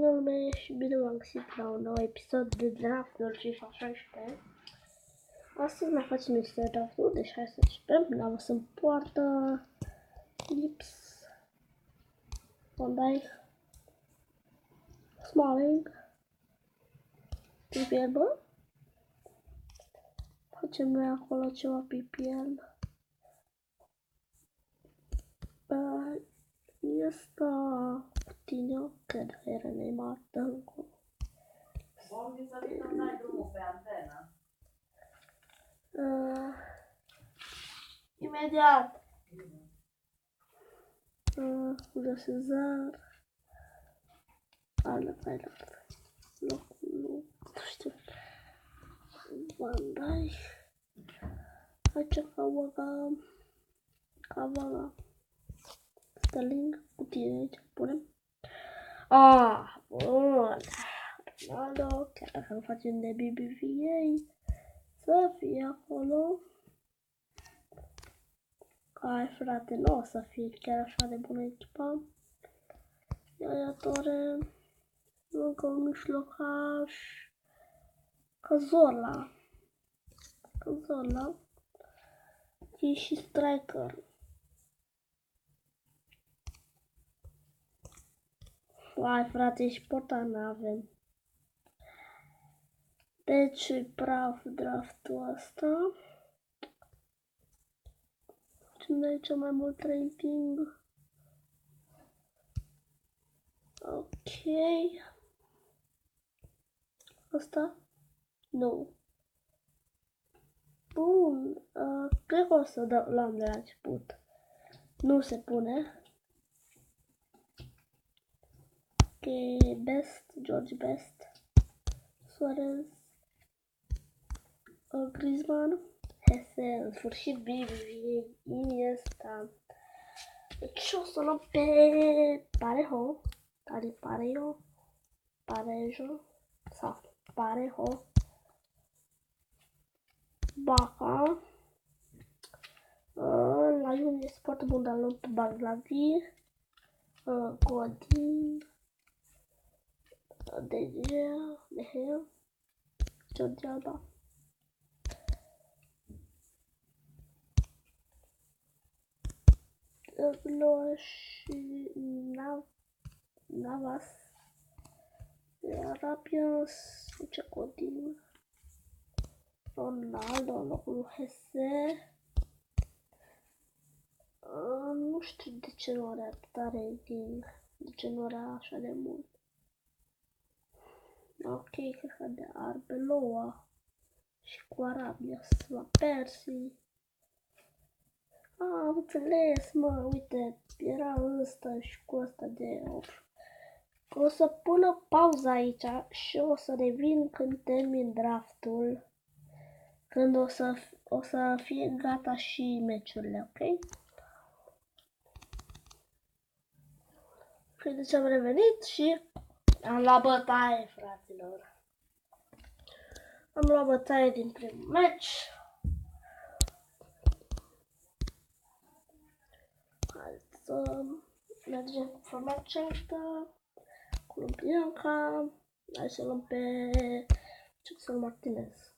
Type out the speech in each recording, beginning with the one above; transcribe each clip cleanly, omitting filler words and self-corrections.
bună lume și bine v-am găsit la un nou episod de drafturi FIFA 16. Astăzi mai facem niște drafturi, deci hai să începem. Ne-am văzut în poartă Philips, Van Dijk, Smalling, PPL, bă. Facem noi acolo ceva PPL. Este Coutinho, cred că era Neymar, dă încolo. Imediat. Julio Cezar. Arda Tyler. Nu știu. Van Dijk. Aici Cavaga. Sterling. Coutinho aici punem. Bun. Ronaldo. Chiar dacă nu facem de BBVA. Să fie acolo. Hai frate, nu o să fie chiar așa de bună echipa. Yaya Toure, încă un mijlocaș, Cazorla, și striker. Hai frate, și portar n-avem. Deci e praf draftul ăsta. Facem de aici mai mult rating. Ok. Asta? Nu. Bun. Cred că o să luăm de la început. Nu se pune. Ok. Best. George Best. Suarez. Griezmann. Hesse. În sfârșit BBVA. Iniesta. Deci o să luăm pe Parejo. Parejo. Baca. La Juve este foarte bun, dar luăm pe Baglavi. Godin. De Gea. Jordi Alba. Și Navas. Rapions. Ce Godin. Ronaldo în locul lui Hesse. Nu știu de ce nu are atâta rating. De ce nu are așa de mult. Ok, cred că de Arbeloa. Și cu Arabia la Persi. Am înțeles, mă, uite, era ăsta și cu ăsta de 8. O să pună pauza aici și o să revin când termin draftul. Când o să fie gata și meciurile, ok? Și deci am revenit și am luat bătaie, fraților. Am luat bătaie din primul meci. Hai să mergem cu formația asta. Cu Bianca. Hai să luăm pe Jackson Martinez.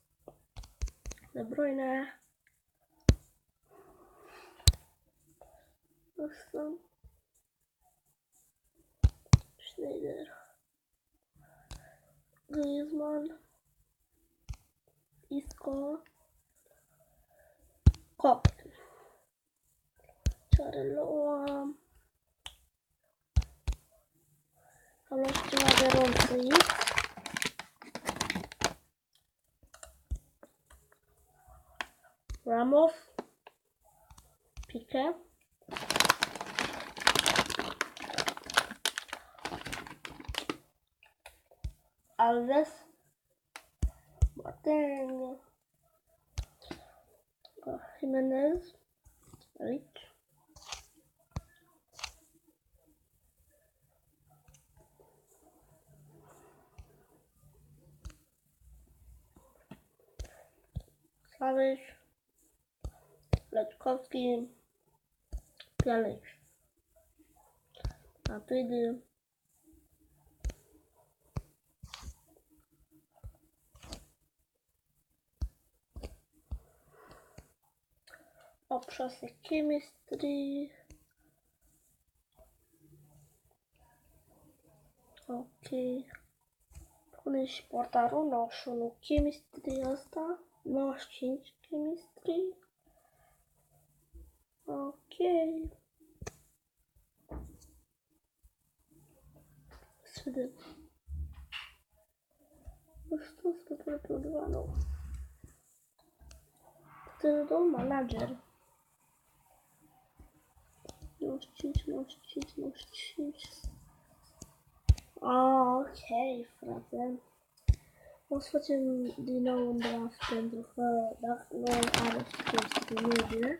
De Bruyne. Asta. Schneider. Griezmann. Isco. Cop. Ce-are luăm? Am luat ceva de ronțăit. Ramos. Piqué. Alves. Boateng. Jimenez. Rich. Savage. Lewandowski. Pjanic. Matuidi. 8-6 chemistry. Ok. Pune și portarul 91 chemistry ăsta. 95 chemistry. Ok. Să vedem. Nu știu, să pune pe undeva nou. Să dau manager. 95, 95, 95. Ok, frate. O să facem din nou un draft pentru că dacă nu are chestii, nu e bine.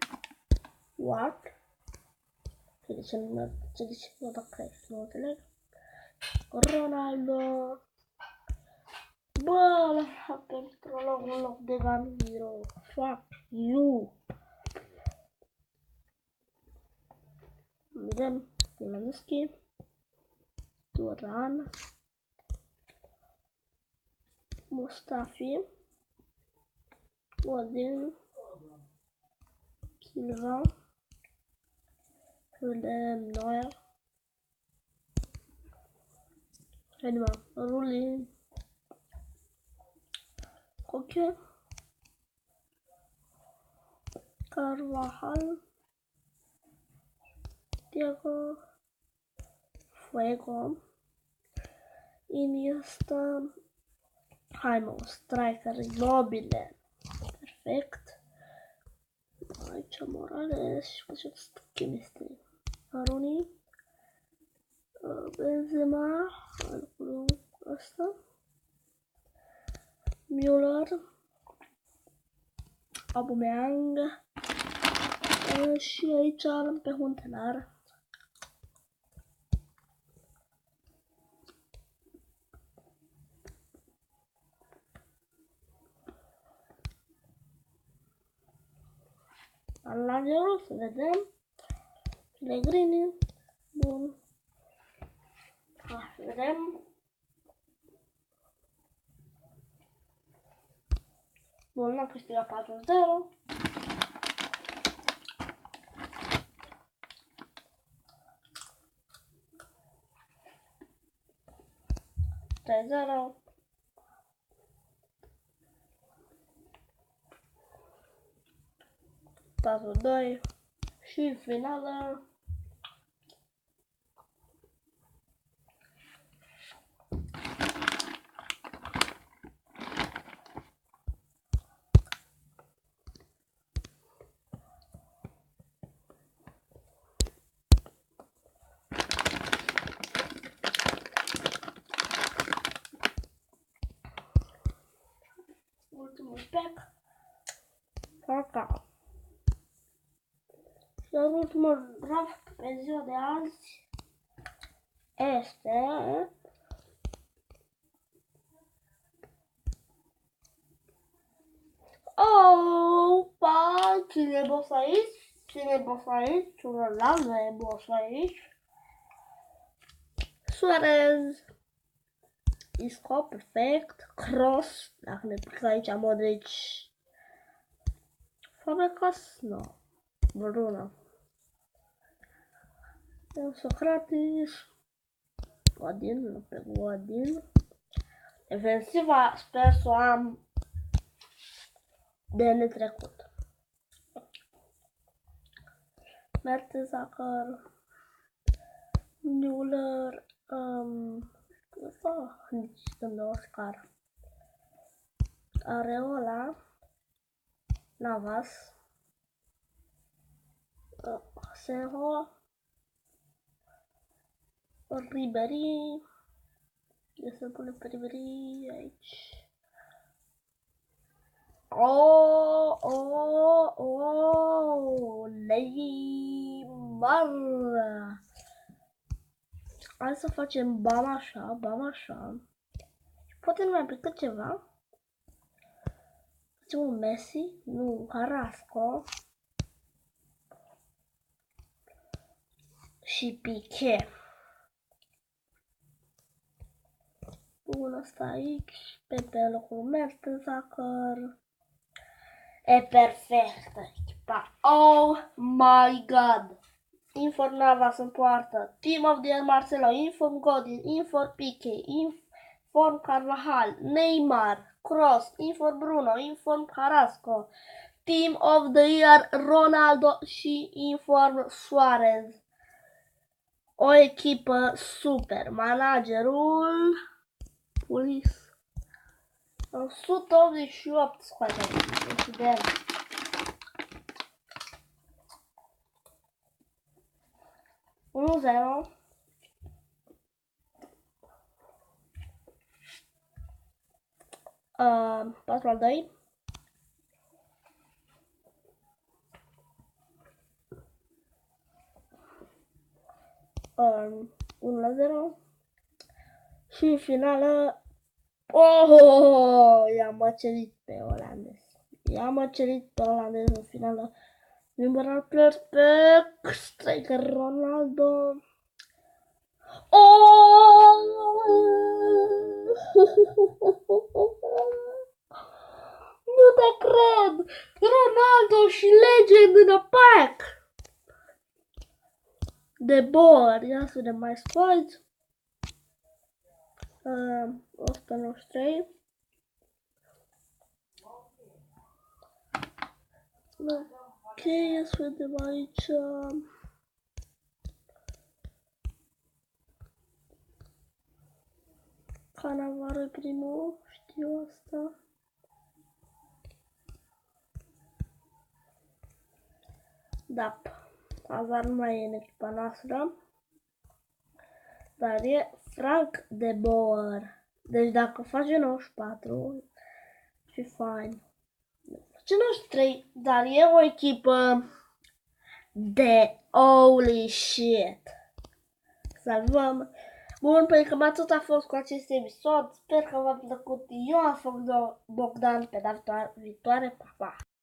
What? Ce de ce nu dacă ești, nu înțeleg. Ronaldo. Bă, lăsa pe prolog în loc de Gamiro. Fuck you. Vedem, Zelenski. Turan. Mustafi. Odin. Silva. Vedem Neuer. Vedem Rulli. Ok. Carvajal. Diego. Fuego. Iniesta. Hai mă, striker Immobile. Perfect. Aici Morales și facem chemistry. Aroni. Benzema. Alculul ăsta. Müller. Aubameyang. Și aici am pe Huntelaar. Managerul, să vedem. Pellegrini. Bun. Să vedem. Bun, am câștigat 4-0. Trei 0. Patru 2. Și finală. Ultimul pack. Caca. Iar ultimul draft pe ziua de azi este opa, cine e boss aici? Cine e boss aici? Ronaldo e boss aici. Suarez. Isco, perfect. Cross, dacă ne pică aici Modric. Fabregas, nu. Bruno. Socrates. Godin, nu pe Godin. Defensiva, sper să o am de netrecut. Mertesacker. Müller. Nici când Oscar. Areola. Navas. Serro. Ribéry. Eu să pun pe Ribéry aici. Neymar. Hai să facem bam așa, bam așa. Poate nu mai pică ceva. Facem un Messi, nu, un Carrasco. Și Piqué. Bun, asta aici, pe locul Mertesacker. E perfectă echipa. ăsta. Oh my god! Inform Navas în poartă. Team of the year Marcelo. Inform Godin. Inform Pique. Inform Carvajal. Neymar. Kroos. Inform Bruno. Inform Carrasco. Team of the year Ronaldo și inform Suarez. O echipă super. Managerul Pulis. 188 scoate. Consider. Unu 0. Patru al 2. Unu la 0. Și în finală, i-am măcerit pe olandez. În finală. Numărul players pe striker Ronaldo. Nu te cred! Ronaldo și Legend in a pack! De Boer, ia să vedem mai squad. 193. Ok, ia să vedem aici. Cannavaro e primul, știu asta. Da, Hazard nu mai e în echipa noastră. Dar e Frank de Boer. Deci dacă face 94, și fain. Face 93, dar e o echipă de holy shit. Salvăm. Bun, păi cam atât a fost cu acest episod. Sper că v-a plăcut. Eu am fost Bogdan, pe data viitoare. Pa, pa!